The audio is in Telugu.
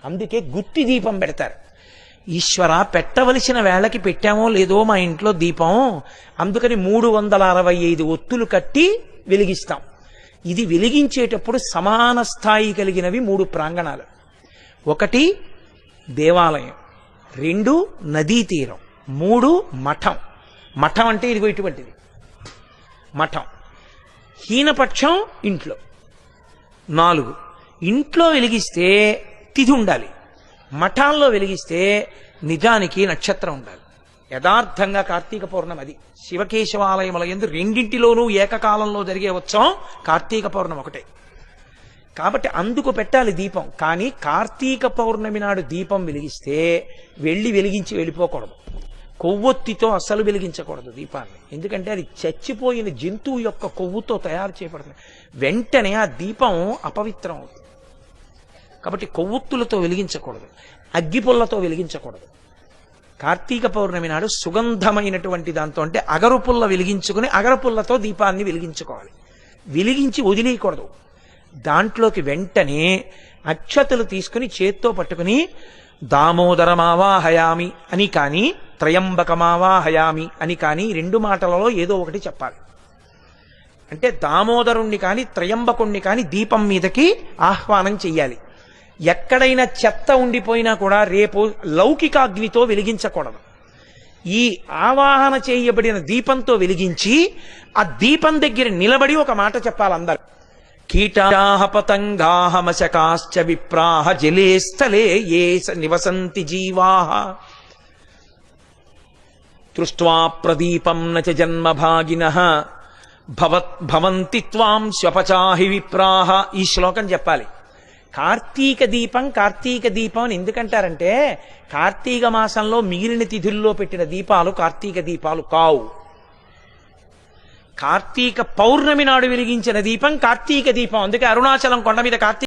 అందుకే గుత్తి దీపం పెడతారు. ఈశ్వర, పెట్టవలసిన వేళకి పెట్టామో లేదో మా ఇంట్లో దీపం, అందుకని 365 ఒత్తులు కట్టి వెలిగిస్తాం. ఇది వెలిగించేటప్పుడు సమాన స్థాయి కలిగినవి 3 ప్రాంగణాలు. 1 దేవాలయం, 2 నదీ తీరం, 3 మఠం. మఠం అంటే ఇదిగో ఇటువంటిది మఠం. హీనపక్షం ఇంట్లో. 4 ఇంట్లో వెలిగిస్తే తిథి ఉండాలి, మఠాల్లో వెలిగిస్తే నిజానికి నక్షత్రం ఉండాలి. యథార్థంగా కార్తీక పౌర్ణమి అది. శివకేశవాలయముల యందు రెండింటిలోనూ ఏకకాలంలో జరిగే ఉత్సవం కార్తీక పౌర్ణమి ఒకటే. కాబట్టి అందుకు పెట్టాలి దీపం. కానీ కార్తీక పౌర్ణమి నాడు దీపం వెలిగిస్తే వెలిగించి వెళ్ళిపోకూడదు. కొవ్వొత్తితో అస్సలు వెలిగించకూడదు దీపాన్ని. ఎందుకంటే అది చచ్చిపోయిన జంతువు యొక్క కొవ్వుతో తయారు చేయబడుతుంది. వెంటనే ఆ దీపం అపవిత్రం అవుతుంది. కాబట్టి కొవ్వొత్తులతో వెలిగించకూడదు, అగ్గిపుల్లతో వెలిగించకూడదు. కార్తీక పౌర్ణమి నాడు సుగంధమైనటువంటి దాంతో, అంటే అగరుపుల్ల వెలిగించుకుని అగరపుల్లతో దీపాన్ని వెలిగించుకోవాలి. వెలిగించి వదిలేయకూడదు. దాంట్లోకి వెంటనే అక్షతలు తీసుకుని చేత్తో పట్టుకుని దామోదరమావాహయామి అని కానీ త్రయంబకమావాహయామి అని కానీ 2 మాటలలో ఏదో ఒకటి చెప్పాలి. అంటే దామోదరుణ్ణి కానీ త్రయంబకుణ్ణి కానీ దీపం మీదకి ఆహ్వానం చెయ్యాలి. ఎక్కడైనా చెత్త ఉండిపోయినా కూడా రేపు లౌకికాగ్నితో వెలిగించకూడదు. ఈ ఆవాహన చేయబడిన దీపంతో వెలిగించి ఆ దీపం దగ్గర నిలబడి ఒక మాట చెప్పాలి అందరు. కీటాః పతంగాః మశకాశ్చ విప్రాః జలే స్థలే ఏ నివసంతి జీవాః దృష్ట్వా ప్రదీపం న చ జన్మభాగినః భవంతి త్వాం స్వపచాహి విప్రాః. ఈ శ్లోకం చెప్పాలి. కార్తీక దీపం అని ఎందుకంటారంటే కార్తీక మాసంలో మిగిలిన తిథుల్లో పెట్టిన దీపాలు కార్తీక దీపాలు కావు. కార్తీక పౌర్ణమి నాడు వెలిగించిన దీపం కార్తీక దీపం. అందుకే అరుణాచలం కొండ మీద కార్తీక